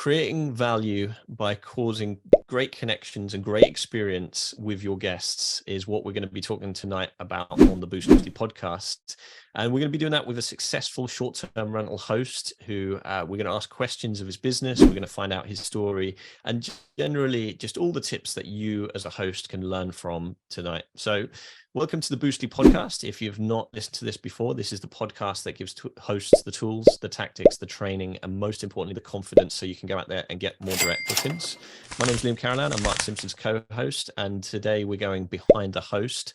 creating value by causing great connections and great experience with your guests is what we're going to be talking tonight about on the Boostly podcast. And we're going to be doing that with a successful short-term rental host who we're going to ask questions of his business. We're going to find out his story and generally just all the tips that you as a host can learn from tonight. So welcome to the Boostly podcast. If you've not listened to this before, this is the podcast that gives hosts the tools, the tactics, the training, and most importantly, the confidence so you can go out there and get more direct bookings. My name is Liam Carolan. I'm Mark Simpson's co-host, and today we're going behind the host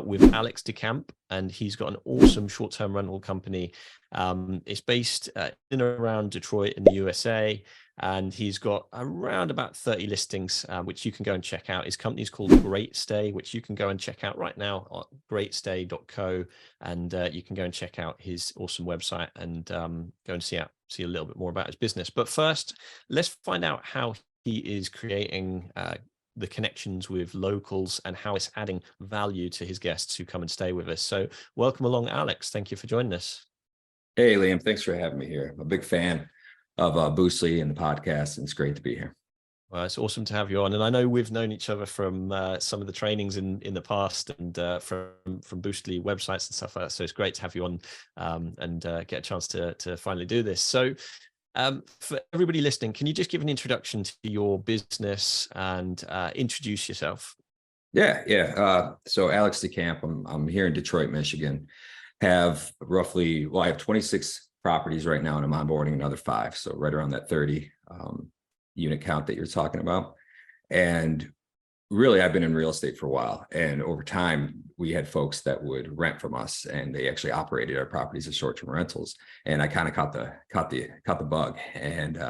with Alex DeCamp, and he's got an awesome short-term rental company. It's based in and around Detroit in the USA. And he's got around about 30 listings, which you can go and check out. His company is called Great Stay, which you can go and check out right now at greatstay.co. And you can go and check out his awesome website and go and see a little bit more about his business. But first, let's find out how he is creating the connections with locals and how it's adding value to his guests who come and stay with us. So welcome along, Alex. Thank you for joining us. Hey, Liam. Thanks for having me here. I'm a big fan of Boostly and the podcast, and it's great to be here. Well, it's awesome to have you on, and I know we've known each other from some of the trainings in the past, and from Boostly websites and stuff like that. So it's great to have you on and get a chance to finally do this. So for everybody listening, can you just give an introduction to your business and introduce yourself? Yeah. So Alex DeCamp, I'm here in Detroit, Michigan. I have 26 properties right now, and I'm onboarding another 5. So right around that 30 unit count that you're talking about. And really, I've been in real estate for a while. And over time, we had folks that would rent from us, and they actually operated our properties as short-term rentals. And I kind of caught the bug. And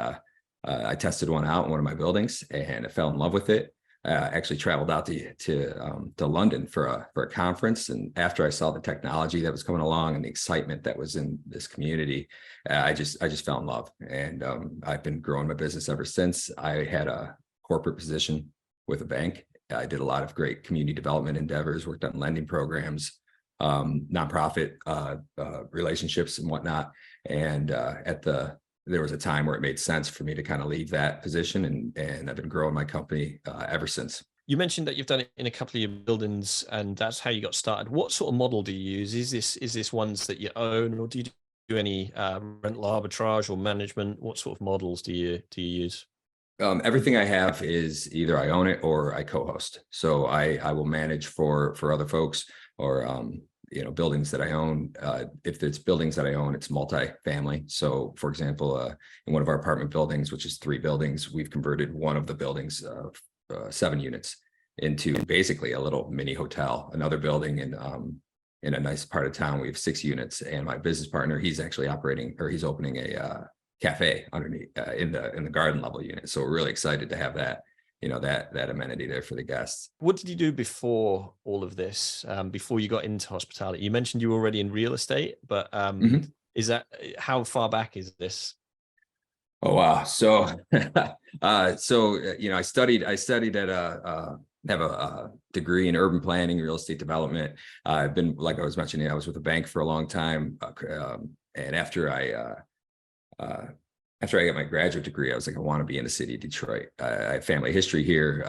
I tested one out in one of my buildings, and I fell in love with it. Actually traveled out to London for a conference, and after I saw the technology that was coming along and the excitement that was in this community, I just fell in love, and I've been growing my business ever since. I had a corporate position with a bank. I did a lot of great community development endeavors, worked on lending programs, nonprofit relationships and whatnot, and there was a time where it made sense for me to kind of leave that position, and I've been growing my company ever since. You mentioned that you've done it in a couple of your buildings, and that's how you got started. What sort of model do you use? Is this ones that you own, or do you do any rental arbitrage or management? What sort of models do you use? Everything I have is either I own it or I co-host. So I will manage for other folks, or buildings that I own. If it's buildings that I own, it's multi-family. So for example, in one of our apartment buildings, which is 3 buildings, we've converted one of the buildings of 7 units into basically a little mini hotel. Another building in a nice part of town, we have 6 units, and my business partner, he's actually he's opening a cafe underneath in the garden level unit. So we're really excited to have that amenity there for the guests. What did you do before all of this, before you got into hospitality? You mentioned you were already in real estate, but is that, how far back is this? Oh, wow. So, I studied at have a degree in urban planning, real estate development. I've been, like I was mentioning, I was with a bank for a long time. And after I got my graduate degree, I was like, I want to be in the city of Detroit. I have family history here.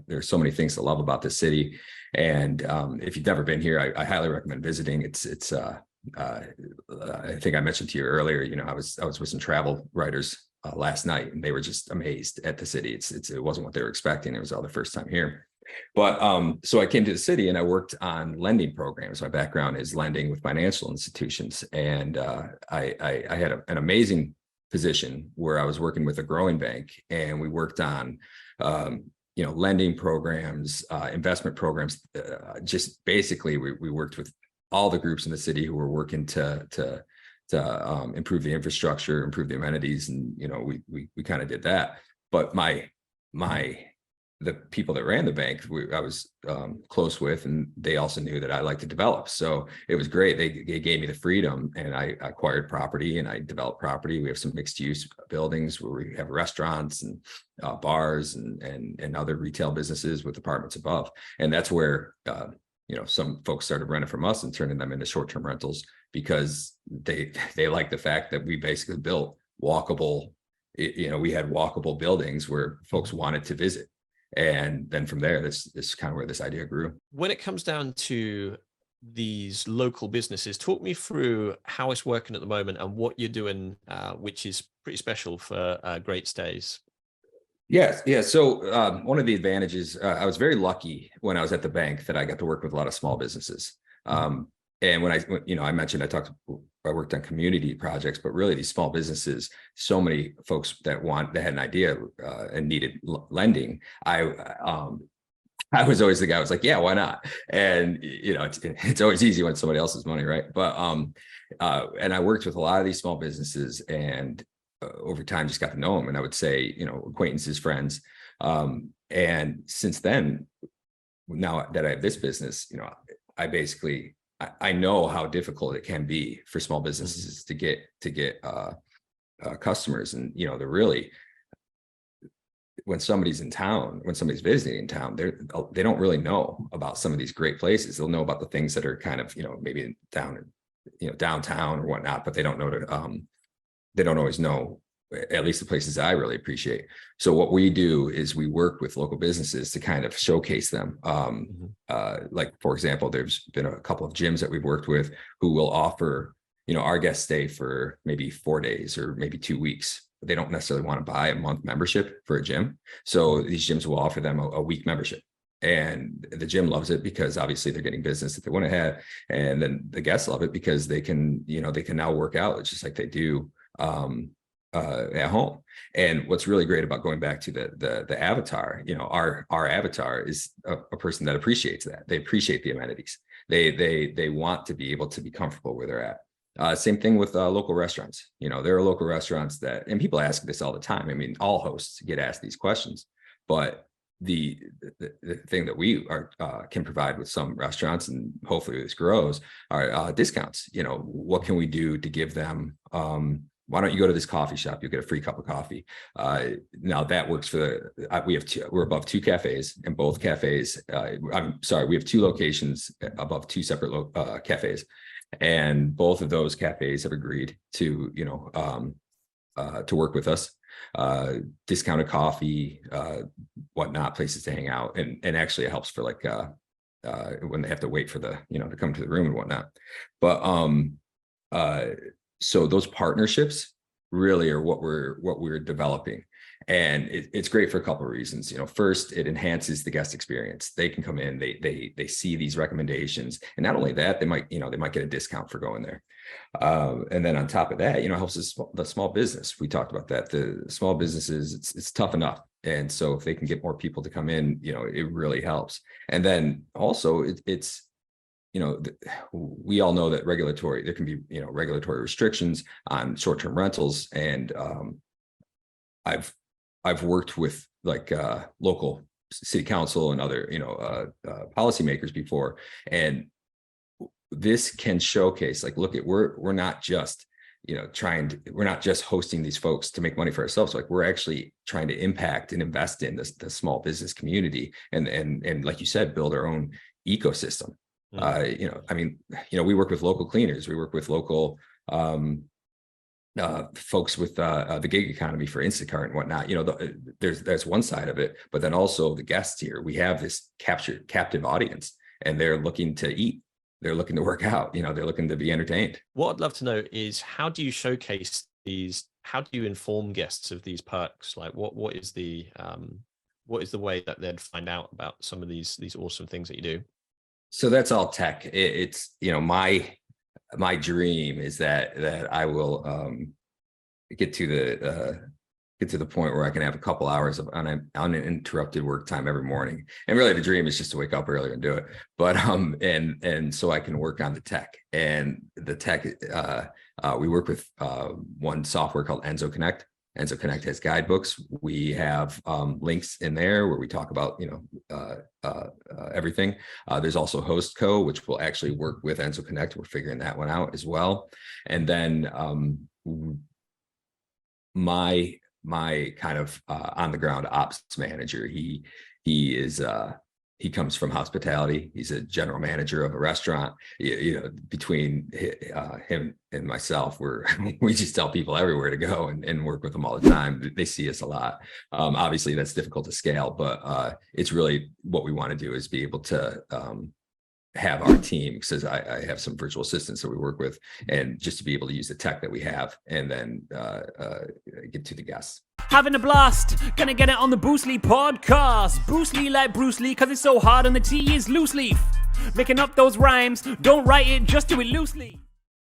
There's so many things to love about this city. And if you've never been here, I highly recommend visiting. I think I mentioned to you earlier, I was with some travel writers last night, and they were just amazed at the city. It wasn't what they were expecting. It was all the first time here. But so I came to the city and I worked on lending programs. My background is lending with financial institutions. And I had an amazing position where I was working with a growing bank, and we worked on lending programs, investment programs. Just basically, we worked with all the groups in the city who were working to improve the infrastructure, improve the amenities, and we kind of did that. But the people that ran the bank, I was close with, and they also knew that I like to develop. So it was great. They gave me the freedom, and I acquired property and I developed property. We have some mixed use buildings where we have restaurants and bars and other retail businesses with apartments above. And that's where some folks started renting from us and turning them into short-term rentals, because they like the fact that we basically built walkable we had walkable buildings where folks wanted to visit. And then from there, this is kind of where this idea grew. When it comes down to these local businesses, talk me through how it's working at the moment and what you're doing, which is pretty special for Great Stays. Yes. Yeah. So one of the advantages, I was very lucky when I was at the bank that I got to work with a lot of small businesses. And when I mentioned, I worked on community projects, but really these small businesses, so many folks that had an idea and needed lending. I was always the guy who was like, yeah, why not? And, it's always easy when somebody else's money, right? But, and I worked with a lot of these small businesses, and over time just got to know them. And I would say, acquaintances, friends. And since then, now that I have this business, I know how difficult it can be for small businesses to get customers. And, they're really, when somebody's visiting in town, they don't really know about some of these great places. They'll know about the things that are kind of, maybe downtown or whatnot, but they don't always know, at least the places I really appreciate. So what we do is we work with local businesses to kind of showcase them. Like, for example, there's been a couple of gyms that we've worked with who will offer, our guests stay for maybe 4 days or maybe 2 weeks. They don't necessarily want to buy a month membership for a gym. So these gyms will offer them a week membership. And the gym loves it because obviously they're getting business that they want to have. And then the guests love it because they can now work out just like they do at home. And what's really great about going back to the avatar, our avatar is a person that appreciates that. They appreciate the amenities. They want to be able to be comfortable where they're at. Same thing with local restaurants. There are local restaurants and people ask this all the time. I mean, all hosts get asked these questions, but the thing that we can provide with some restaurants, and hopefully this grows, are discounts. What can we do to give them? Why don't you go to this coffee shop? You'll get a free cup of coffee. Now that works for we're above 2 cafes, and both cafes. We have 2 locations above 2 separate cafes. And both of those cafes have agreed to work with us, discounted coffee, whatnot, places to hang out. And actually it helps for like, when they have to wait for to come to the room and whatnot. But, so those partnerships really are what we're developing. And it's great for a couple of reasons. First, it enhances the guest experience. They can come in, they see these recommendations, and not only that, they might get a discount for going there. And then on top of that, helps the small business. We talked about that. The small businesses, it's tough enough, and so if they can get more people to come in, it really helps. And then also, we all know that there can be regulatory restrictions on short-term rentals, and I've worked with like local city council and other policymakers before, and this can showcase, like, look at, we're not just we're not just hosting these folks to make money for ourselves. Like, we're actually trying to impact and invest in the small business community, and like you said, build our own ecosystem. We work with local cleaners, we work with local folks with the gig economy for Instacart and whatnot. There's one side of it, but then also the guests here. We have this captive audience, and they're looking to eat. They're looking to work out. They're looking to be entertained. What I'd love to know is, how do you showcase these? How do you inform guests of these perks? Like, what is the way that they'd find out about some of these awesome things that you do? So that's all tech. It's my dream is that I will get to the point where I can have a couple hours of uninterrupted work time every morning. And really, the dream is just to wake up earlier and do it. But and so I can work on the tech. And the tech, we work with one software called Enso Connect. Enso Connect has guidebooks. We have links in there where we talk about everything. There's also HostCo, which will actually work with Enso Connect. We're figuring that one out as well. And then my kind of on the ground ops manager, he is He comes from hospitality. He's a general manager of a restaurant. Between him and myself, we just tell people everywhere to go and work with them all the time. They see us a lot. Obviously, that's difficult to scale, but it's really what we want to do is be able to have our team, because I have some virtual assistants that we work with, and just to be able to use the tech that we have and then get to the guests. Having a blast, gonna get it on the Bruce Lee podcast. Bruce Lee like Bruce Lee, cause it's so hard and the T is loose leaf. Making up those rhymes, don't write it, just do it loosely.